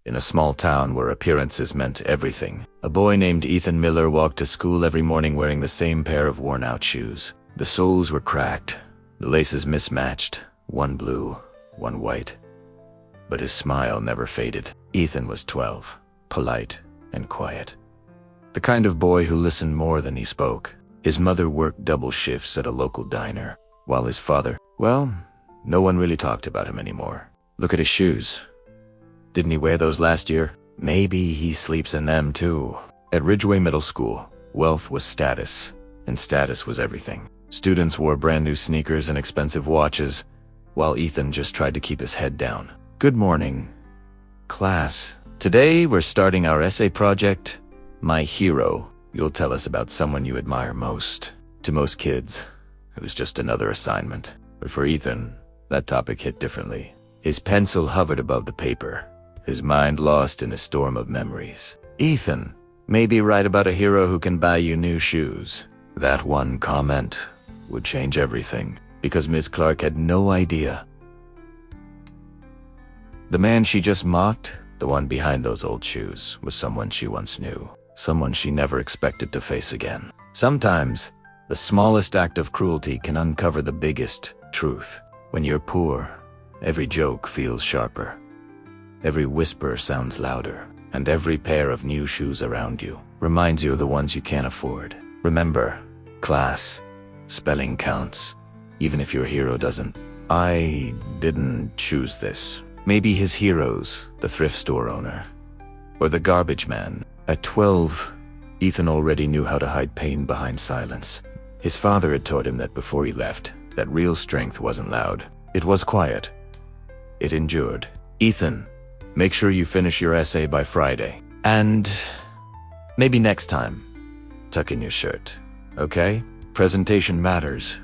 In a small town where appearances meant everything, a boy named Ethan Miller walked to school every morning wearing the same pair of worn-out shoes. The soles were cracked, the laces mismatched, one blue, one white. But his smile never faded. Ethan was 12, polite and quiet. The kind of boy who listened more than he spoke. His mother worked double shifts at a local diner, while his father, well, no one really talked about him anymore. Look at his shoes. Didn't he wear those last year? Maybe he sleeps in them too. At Ridgeway Middle School, wealth was status, and status was everything. Students wore brand new sneakers and expensive watches, while Ethan just tried to keep his head down. Good morning, class. Today we're starting our essay project, My Hero. You'll tell us about someone you admire most. To most kids, it was just another assignment. But for Ethan, that topic hit differently. His pencil hovered above the paper, his mind lost in a storm of memories. Ethan may be right about a hero who can buy you new shoes. That one comment would change everything, because Ms. Clark had no idea. The man she just mocked, the one behind those old shoes, was someone she once knew, someone she never expected to face again. Sometimes, the smallest act of cruelty can uncover the biggest truth. When you're poor, every joke feels sharper. Every whisper sounds louder, and every pair of new shoes around you reminds you of the ones you can't afford. Remember, class, spelling counts, even if your hero doesn't. I didn't choose this. Maybe his heroes, the thrift store owner, or the garbage man. At 12, Ethan already knew how to hide pain behind silence. His father had taught him that before he left, that real strength wasn't loud. It was quiet. It endured. Ethan, make sure you finish your essay by Friday. And maybe next time, tuck in your shirt, okay? Presentation matters.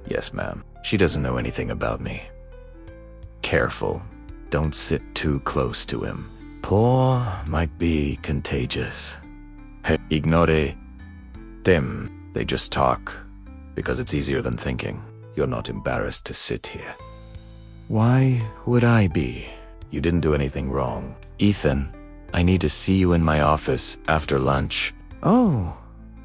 Yes, ma'am. She doesn't know anything about me. Careful. Don't sit too close to him. Poor might be contagious. Hey, ignore them. They just talk, because it's easier than thinking. You're not embarrassed to sit here. Why would I be? You didn't do anything wrong. Ethan, I need to see you in my office after lunch. Oh,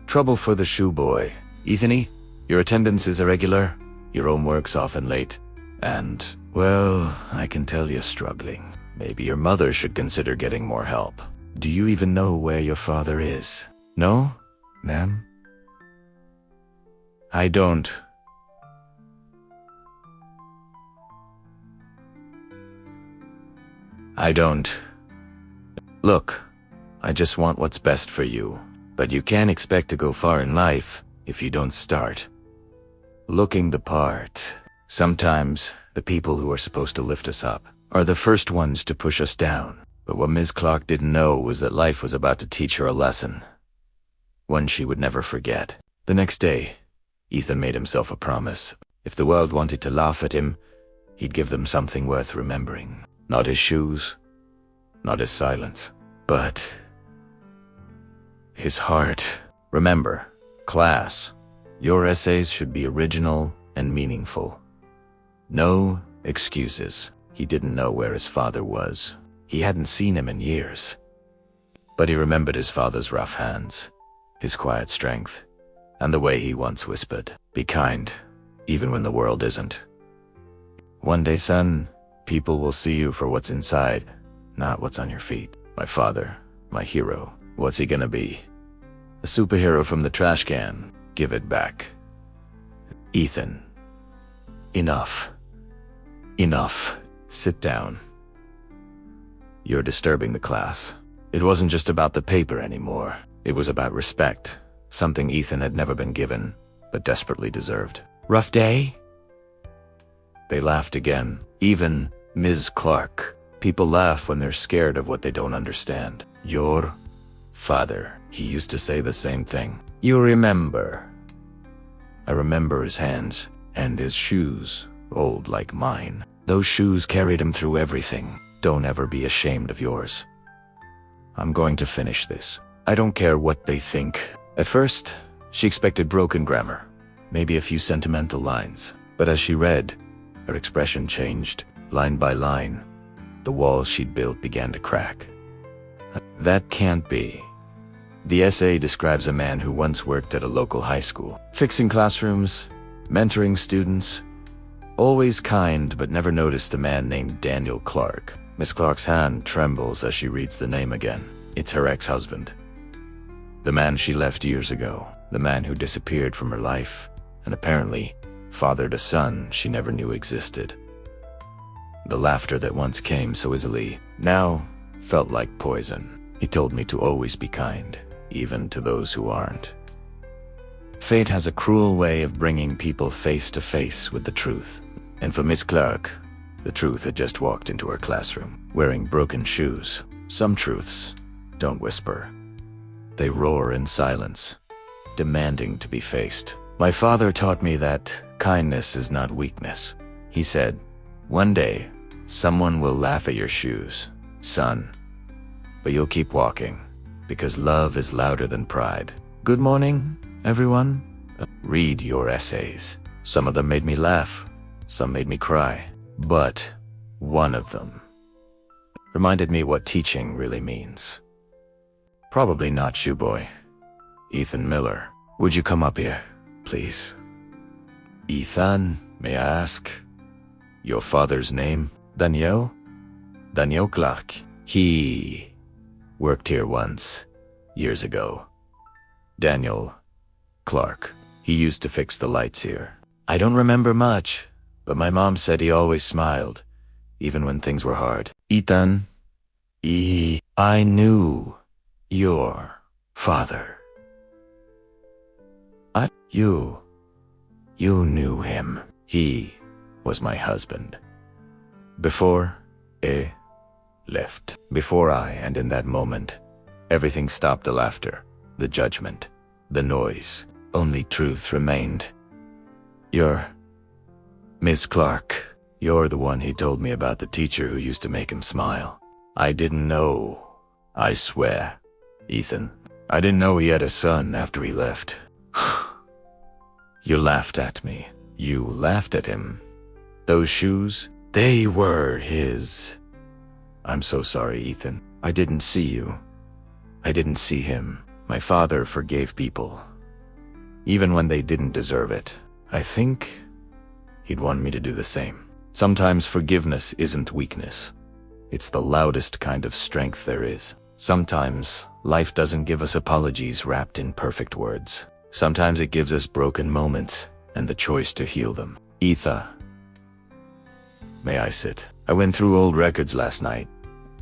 trouble for the shoe boy. Ethany, your attendance is irregular, your homework's often late, and, well, I can tell you're struggling. Maybe your mother should consider getting more help. Do you even know where your father is? No, ma'am? I don't. Look, I just want what's best for you. But you can't expect to go far in life if you don't start looking the part. Sometimes, the people who are supposed to lift us up are the first ones to push us down. But what Ms. Clark didn't know was that life was about to teach her a lesson, one she would never forget. The next day, Ethan made himself a promise. If the world wanted to laugh at him, he'd give them something worth remembering. Not his shoes, not his silence, but his heart. Remember, class, your essays should be original and meaningful. No excuses. He didn't know where his father was. He hadn't seen him in years. But he remembered his father's rough hands, his quiet strength, and the way he once whispered, "Be kind, even when the world isn't." One day, son, people will see you for what's inside, not what's on your feet. My father, my hero, what's he gonna be? A superhero from the trash can. Give it back. Ethan, enough. Enough. Sit down. You're disturbing the class. It wasn't just about the paper anymore. It was about respect, something Ethan had never been given, but desperately deserved. Rough day? They laughed again. Even Ms. Clark. People laugh when they're scared of what they don't understand. Your father. He used to say the same thing. You remember. I remember his hands and his shoes, old like mine. Those shoes carried him through everything. Don't ever be ashamed of yours. I'm going to finish this. I don't care what they think. At first, she expected broken grammar, maybe a few sentimental lines. But as she read, her expression changed, line by line. The walls she'd built began to crack. That can't be. The essay describes a man who once worked at a local high school, fixing classrooms, mentoring students, always kind but never noticed a man named Daniel Clark. Miss Clark's hand trembles as she reads the name again. It's her ex-husband. The man she left years ago. The man who disappeared from her life and apparently fathered a son she never knew existed. The laughter that once came so easily now felt like poison. He told me to always be kind, even to those who aren't. Fate has a cruel way of bringing people face to face with the truth. And for Miss Clark, the truth had just walked into her classroom, wearing broken shoes. Some truths don't whisper. They roar in silence, demanding to be faced. My father taught me that kindness is not weakness. He said, "One day, someone will laugh at your shoes, son. But you'll keep walking, because love is louder than pride." Good morning, everyone. Read your essays. Some of them made me laugh, some made me cry. But one of them reminded me what teaching really means. Probably not Shoeboy. Ethan Miller. Would you come up here, please? Ethan, may I ask your father's name? Daniel? Daniel Clark. He worked here once, years ago. Daniel Clark. He used to fix the lights here. I don't remember much, but my mom said he always smiled, even when things were hard. Ethan, I knew your father. You knew him. He was my husband. Before I left. Before I, and in that moment, everything stopped. The laughter, the judgment, the noise. Only truth remained. You're Miss Clark. You're the one he told me about, the teacher who used to make him smile. I didn't know. I swear. Ethan, I didn't know he had a son after he left. You laughed at me. You laughed at him. Those shoes, they were his. I'm so sorry, Ethan. I didn't see you. I didn't see him. My father forgave people, even when they didn't deserve it. I think he'd want me to do the same. Sometimes forgiveness isn't weakness. It's the loudest kind of strength there is. Sometimes life doesn't give us apologies wrapped in perfect words. Sometimes it gives us broken moments and the choice to heal them. Etha, may I sit? I went through old records last night.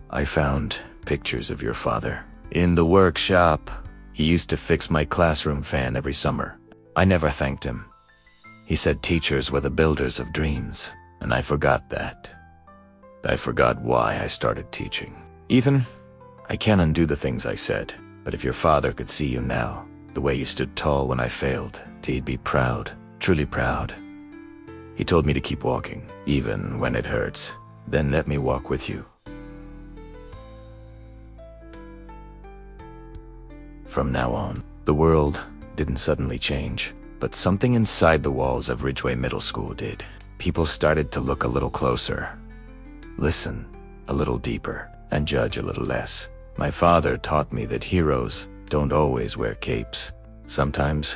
I found pictures of your father. In the workshop, he used to fix my classroom fan every summer. I never thanked him. He said teachers were the builders of dreams, and I forgot that. I forgot why I started teaching. Ethan, I can't undo the things I said, but if your father could see you now, the way you stood tall when I failed, he'd be proud, truly proud. He told me to keep walking, even when it hurts. Then let me walk with you. From now on, the world didn't suddenly change, but something inside the walls of Ridgeway Middle School did. People started to look a little closer, listen a little deeper, and judge a little less. My father taught me that heroes don't always wear capes. Sometimes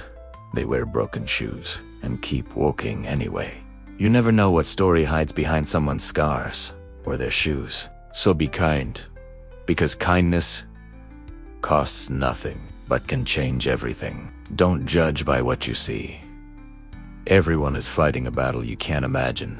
they wear broken shoes and keep walking anyway. You never know what story hides behind someone's scars or their shoes. So be kind, because kindness costs nothing but can change everything. Don't judge by what you see. Everyone is fighting a battle you can't imagine.